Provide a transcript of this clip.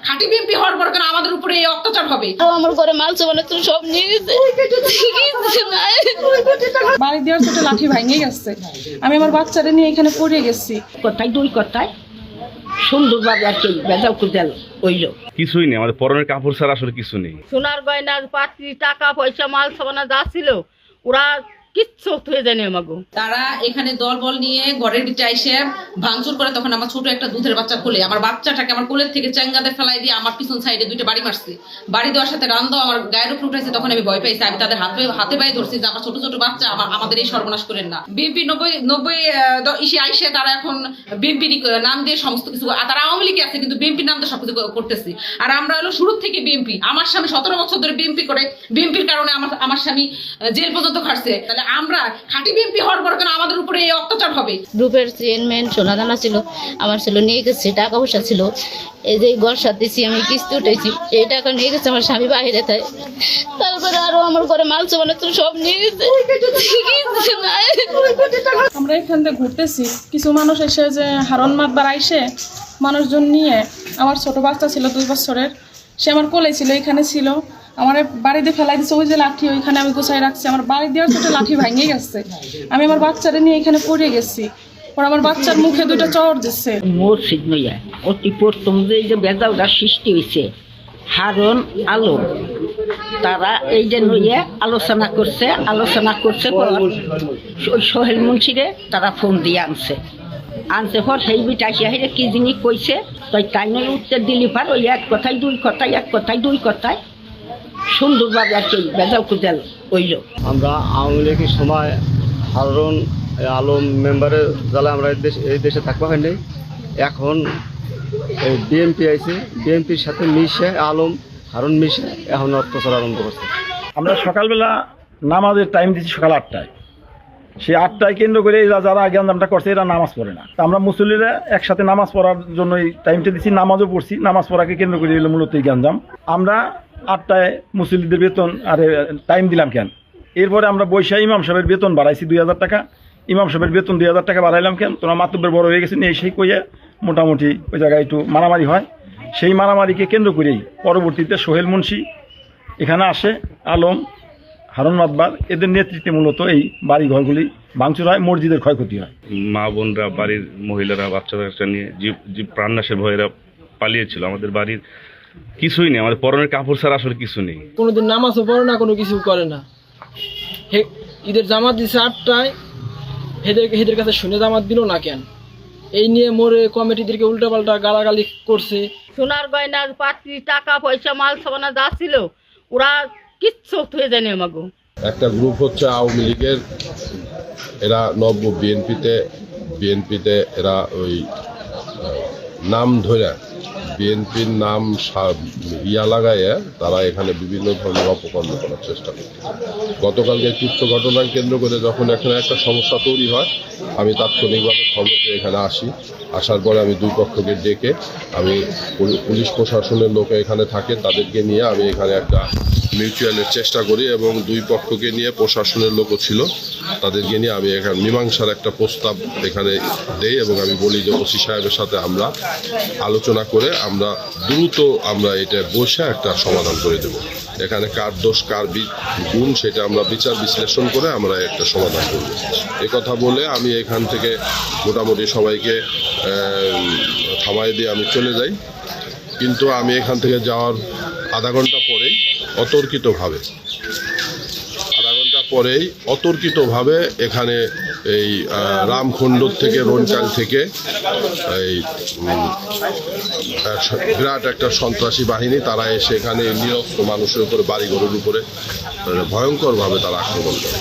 খাঁটি বিএনপি হওয়ার পর কেন আমাদের উপরে এই অত্যাচার হবে? আমার ঘরে মাল সামান তো সব নিয়ে গেছে। বাড়ি দেওয়ার ছোট লাঠি ভাঙে গেছে। আমি আমার বাচ্চারা নিয়ে এখানে পড়ে গেছি। কথায় দুই কথায় সুন্দরভাবে আর কি বেজাল কুজাল হইল। কিছুই নেই, আমাদের পরনের কাপড় ছাড়া আসলে কিছু নেই। সোনার গয়না পাত্রী টাকা পয়সা মাল সামানা যা ছিল ওরা কিচ্ছু হয়ে যায়নি আমাকে। তারা এখানে দলবল নিয়ে ঘরের ভিতরে এসে ভাঙচুর করে, তখন আমার ছোট একটা দুধের বাচ্চা কোলে, আমার বাচ্চাটাকে আমার কোলের থেকে চেঙ্গাতে ফেলাই দিয়ে আমার পিছন সাইডে দুইটা বাড়ি মারছে। বাড়ি দেওয়ার সাথে রান্দাও আমার গায়ের উপর উঠেছে। তখন আমি ভয় পাইছি, আমি তাদের হাতে পায়ে ধরছি যে আমার ছোট ছোট বাচ্চা আমাদের এই সর্বনাশ করেন না। বিএনপি 90 ইসে আইসে তারা এখন বিএনপি নাম দিয়ে সমস্ত কিছু, তারা আওয়ামী লীগে আছে কিন্তু বিএনপির নাম দিয়ে সবকিছু করতেছি। আর আমরা হলো শুরু থেকে বিএনপি। আমার স্বামী 17 বছর ধরে বিএনপি করে, বিএনপির কারণে আমার স্বামী জেল পর্যন্ত খাটছে। তাহলে আমরা খাঁটি বিএনপি হওয়ার পর কেন আমাদের উপরে এই অত্যাচার হবে? গ্রুপের চেয়ারম্যান সোনা দানা ছিল, আমার ছিল নিয়ে গেছে, টাকা পয়সা ছিল, এই যে ঘর সাথেছি আমি কিস্তি উঠেছি, এই টাকা নিয়ে গেছে আমার স্বামী বাইরে থাকে। তারপরে আরো আমার ঘরে মাল সামান তো সব নিয়ে গেছে। আমরা এখান থেকে ঘুরতেছি, কিছু মানুষ এসে যে হারন মাতবার আইসে মানুষজন নিয়ে, আমার ছোট বাচ্চা ছিল 2 বছরের, সে আমার কোলে ছিল, এখানে ছিল, আমার বাড়িতে ফেলাই দিচ্ছে। ওই যে লাঠি ওইখানে আমি গোছাই রাখছি। আমার বাড়ি দেওয়ার ছোট লাঠি ভাঙে গেছে। আমি আমার বাচ্চারা নিয়ে এখানে পড়ে গেছি। ওরা আমার বাচ্চার মুখে 2টা চড় দিচ্ছে। মসজিদ নইয়া অতি প্রথম যে বেজালটা সৃষ্টি হয়েছে হারুন আলম, তারা এই যে নইয়া আলোচনা করছে পর ওই সোহেল মুন্সিরে তারা ফোন দিয়ে আনছে পর সেই বিটা আসিয়া কি জিনিস কইছে তাই তাই নয় উত্তর দিলি পার ওই এক কথায় দুই কথায় সুন্দরভাবে আর কি বেজাল কুজাল হইল। আমরা আওয়ামী লীগের সময় হারুন আলম মেম্বারের জ্বালা আমরা এই দেশে থাকবা হয় নাই। এখন বিএনপি আইছে, বিএনপির সাথে মিশে হারুন মিশে এখন অত্যাচার আরম্ভ করছে। আমরা সকালবেলা নামাজের টাইম দিচ্ছি সকাল 8টায়। সেই 8টায় কেন্দ্র করে এরা যারা জ্ঞানদামটা করছে এরা নামাজ পড়ে না। তা আমরা মুসল্লিরা একসাথে নামাজ পড়ার জন্য এই টাইমটা দিচ্ছি, নামাজও পড়ছি। নামাজ পড়াকে কেন্দ্র করে এলো মূলত এই জ্ঞানদাম। আমরা 8টায় মুসল্লিদের বেতন আর টাইম দিলাম কেন? এরপরে আমরা বৈশাখ ইমাম সাহেবের বেতন বাড়াইছি 2000 টাকা। ইমাম সাহেবের বেতন 2000 টাকা বাড়াইলাম কেন? তোমরা মাতব্বর বড় হয়ে গেছেন, এই সেই কইয়া মোটামুটি ওই জায়গায় একটু মারামারি হয়। সেই মারামারিকে কেন্দ্র করেই পরবর্তীতে সোহেল মুন্সি এখানে আসে, আলম, হারুন মাতবার, এদের নেতৃত্বে মূলত এই বাড়ি ঘরগুলি ভাঙচুর হয়, মসজিদের ক্ষয়ক্ষতি হয়। মা বোনরা, বাড়ির মহিলারা বাচ্চা নিয়ে জীব প্রাণনাশের ভয়েরা পালিয়েছিল। আমাদের বাড়ির কিছুই নেই, আমাদের পরনের কাপড় ছাড়া আসলে কিছু নেই। কোনোদিন নামাজও পড়ে না, কোনো কিছু করে না। ঈদের জামাত দিছে 8টায়, হেদের কাছে শুনে জামাত দিল না কেন? এই নিয়ে মোরে কমিটিদেরকে উল্টাপাল্টা গালাগালি করছে। সোনার গয়না পাত্রী টাকা পয়সা মাল সামানা যা ছিল ওরা কিচ্ছু হয়ে যায়নি আমাকে। একটা গ্রুপ হচ্ছে আওয়ামী লীগের, এরা নব্য বিএনপিতে এরা ওই নাম ধরে বিএনপির নাম লাগাইয়া তারা এখানে বিভিন্ন ধরনের অপকর্ম করার চেষ্টা করছে। গতকালকে তুচ্ছ ঘটনাকে কেন্দ্র করে যখন এখানে একটা সমস্যা তৈরি হয়, আমি তাৎক্ষণিকভাবে খবর পেয়ে এখানে আসার পরে আমি দুই পক্ষকে ডেকে, আমি পুলিশ প্রশাসনের লোক এখানে থাকে তাদেরকে নিয়ে আমি এখানে একটা মিউচুয়ালের চেষ্টা করি এবং দুই পক্ষকে নিয়ে প্রশাসনের লোকও ছিল, তাদেরকে নিয়ে আমি এখানে মীমাংসার একটা প্রস্তাব এখানে দেই এবং আমি বলি যে ওসি সাহেবের সাথে আমরা আলোচনা করে আমরা দ্রুত এটা বসে একটা সমাধান করে দেব। এখানে কার দোষ কার গুণ সেটা আমরা বিচার বিশ্লেষণ করে আমরা একটা সমাধান করব। কথা বলে আমি এখান থেকে মোটামুটি সবাইকে থামাই দিয়ে আমি চলে যাই। কিন্তু আমি এখান থেকে যাওয়ার আধা ঘন্টা পরেই অতর্কিতভাবে এখানে এই রামখণ্ডর থেকে রনচাল থেকে এই বিরাট একটা সন্ত্রাসী বাহিনী তারা এসে এখানে নিরস্ত্র মানুষের উপরে, বাড়িঘরের উপরে ভয়ঙ্করভাবে তারা আক্রমণ করে।